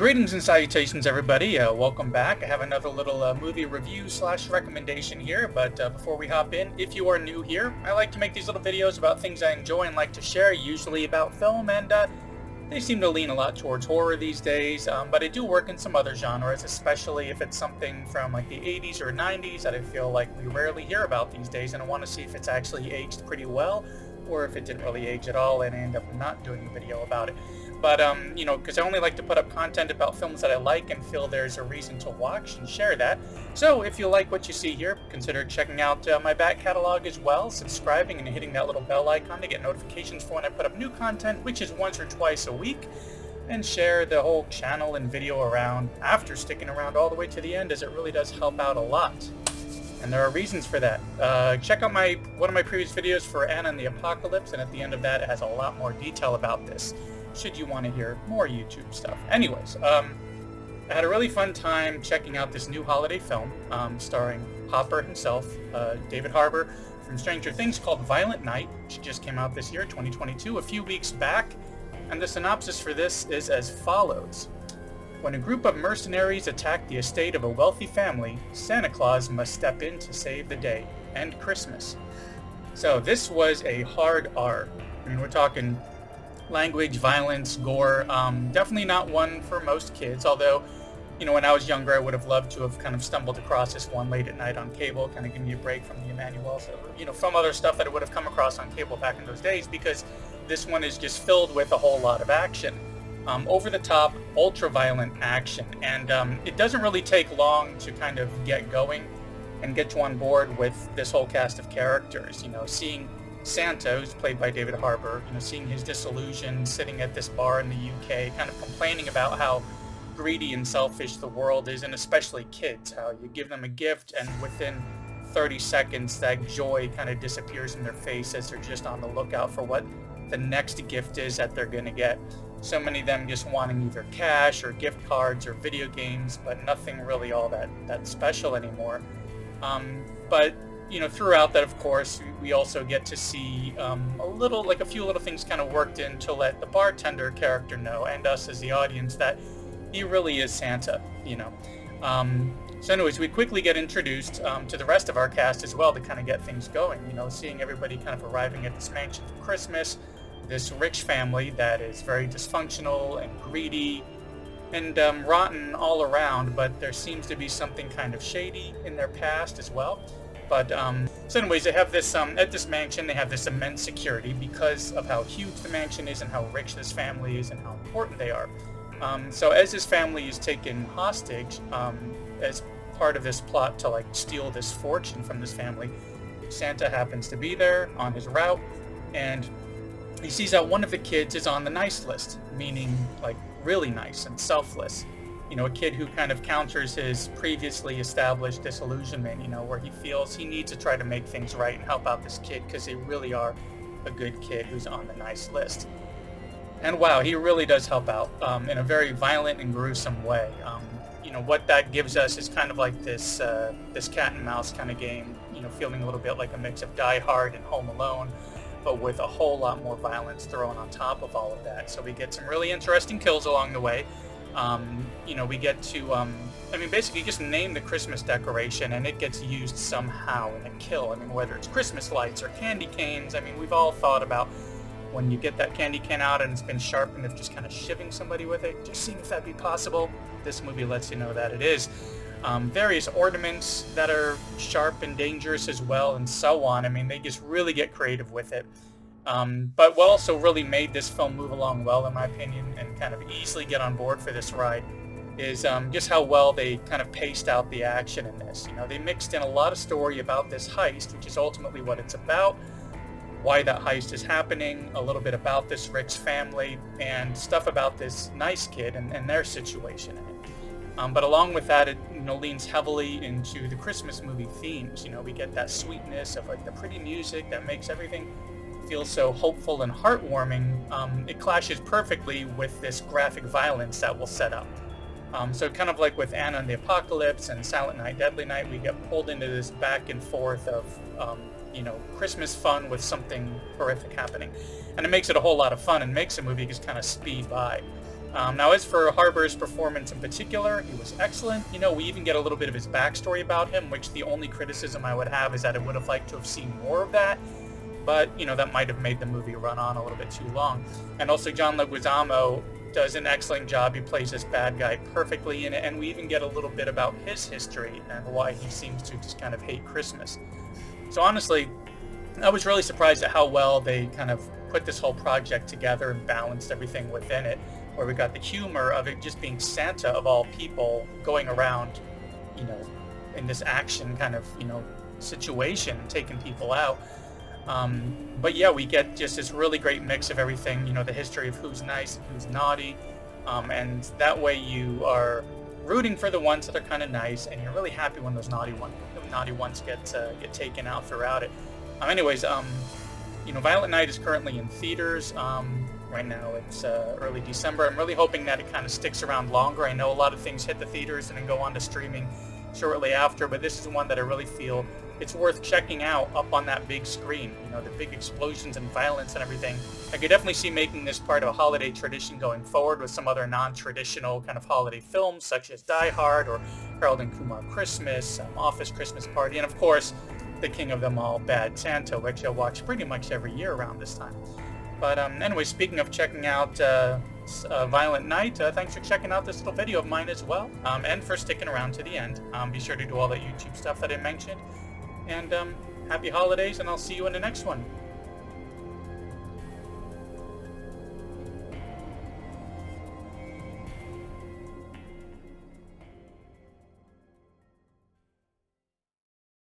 Greetings and salutations, everybody. Welcome back. I have another little movie review slash recommendation here, but before we hop in, if you are new here, I like to make these little videos about things I enjoy and like to share, usually about film, and they seem to lean a lot towards horror these days, but I do work in some other genres, especially if it's something from like the 80s or 90s that I feel like we rarely hear about these days, and I want to see if it's actually aged pretty well, or if it didn't really age at all and I end up not doing a video about it. But, because I only like to put up content about films that I like and feel there's a reason to watch and share that. So if you like what you see here, consider checking out my back catalog as well, subscribing and hitting that little bell icon to get notifications for when I put up new content, which is once or twice a week, and share the whole channel and video around after sticking around all the way to the end, as it really does help out a lot. And there are reasons for that. Check out one of my previous videos for Anna and the Apocalypse, and at the end of that it has a lot more detail about this, should you want to hear more YouTube stuff. Anyways, I had a really fun time checking out this new holiday film starring Hopper himself, David Harbour, from Stranger Things, called Violent Night, which just came out this year, 2022, a few weeks back. And the synopsis for this is as follows. When a group of mercenaries attack the estate of a wealthy family, Santa Claus must step in to save the day and Christmas. So this was a hard R. I mean, we're talking language, violence, gore. Definitely not one for most kids, although, when I was younger, I would have loved to have kind of stumbled across this one late at night on cable, kind of give me a break from the Emmanuels, from other stuff that I would have come across on cable back in those days, because this one is just filled with a whole lot of action. Over-the-top, ultra-violent action, and it doesn't really take long to kind of get going and get you on board with this whole cast of characters. Seeing Santa, who's played by David Harbour, seeing his disillusion sitting at this bar in the UK, kind of complaining about how greedy and selfish the world is, and especially kids, how you give them a gift and within 30 seconds that joy kind of disappears in their face as they're just on the lookout for what the next gift is that they're going to get. So many of them just wanting either cash or gift cards or video games, but nothing really all that special anymore. But throughout that, of course, we also get to see a few little things kind of worked in to let the bartender character know, and us as the audience, that he really is Santa, So anyways, we quickly get introduced to the rest of our cast as well to kind of get things going, seeing everybody kind of arriving at this mansion for Christmas, this rich family that is very dysfunctional and greedy and rotten all around, but there seems to be something kind of shady in their past as well. But so anyways, they have this at this mansion, they have this immense security because of how huge the mansion is and how rich this family is and how important they are. So as this family is taken hostage, as part of this plot to steal this fortune from this family, Santa happens to be there on his route, and he sees that one of the kids is on the nice list, meaning really nice and selfless. A kid who kind of counters his previously established disillusionment, where he feels he needs to try to make things right and help out this kid because they really are a good kid who's on the nice list. And wow, he really does help out in a very violent and gruesome way. What that gives us is kind of like this cat and mouse kind of game, feeling a little bit like a mix of Die Hard and Home Alone, but with a whole lot more violence thrown on top of all of that. So we get some really interesting kills along the way. We get to, basically just name the Christmas decoration and it gets used somehow in a kill. Whether it's Christmas lights or candy canes, we've all thought about when you get that candy can out and it's been sharpened, of just kind of shivving somebody with it, just seeing if that'd be possible. This movie lets you know that it is. Various ornaments that are sharp and dangerous as well, and so on. They just really get creative with it. But what also really made this film move along well, in my opinion, and kind of easily get on board for this ride, is just how well they kind of paced out the action in this. They mixed in a lot of story about this heist, which is ultimately what it's about, why that heist is happening, a little bit about this rich family, and stuff about this nice kid and their situation in it. But along with that, it leans heavily into the Christmas movie themes. We get that sweetness of the pretty music that makes everything feel so hopeful and heartwarming. It clashes perfectly with this graphic violence that we'll set up. So kind of like with Anna and the Apocalypse and Silent Night, Deadly Night, we get pulled into this back and forth of Christmas fun with something horrific happening. And it makes it a whole lot of fun and makes the movie just kind of speed by. Now, as for Harbour's performance in particular, he was excellent. You know, we even get a little bit of his backstory about him, which the only criticism I would have is that I would have liked to have seen more of that. But, you know, that might have made the movie run on a little bit too long. And also John Leguizamo does an excellent job. He plays this bad guy perfectly in it, and we even get a little bit about his history and why he seems to just kind of hate Christmas. So honestly, I was really surprised at how well they kind of put this whole project together and balanced everything within it, where we got the humor of it just being Santa of all people going around, you know, in this action kind of, you know, situation, taking people out. But yeah, we get just this really great mix of everything, you know, the history of who's nice and who's naughty, and that way you are rooting for the ones that are kind of nice, and you're really happy when those naughty ones get taken out throughout it. Anyways, you know, Violent Night is currently in theaters. Right now it's early December. I'm really hoping that it kind of sticks around longer. I know a lot of things hit the theaters and then go on to streaming shortly after, but this is one that I really feel it's worth checking out up on that big screen. You know, the big explosions and violence and everything. I could definitely see making this part of a holiday tradition going forward with some other non-traditional kind of holiday films such as Die Hard or Harold and Kumar Christmas, Office Christmas Party, and of course the king of them all, Bad Santa, which I watch pretty much every year around this time. But anyway, speaking of checking out Violent Night, thanks for checking out this little video of mine as well, and for sticking around to the end. Be sure to do all that YouTube stuff that I mentioned, and happy holidays, and I'll see you in the next one.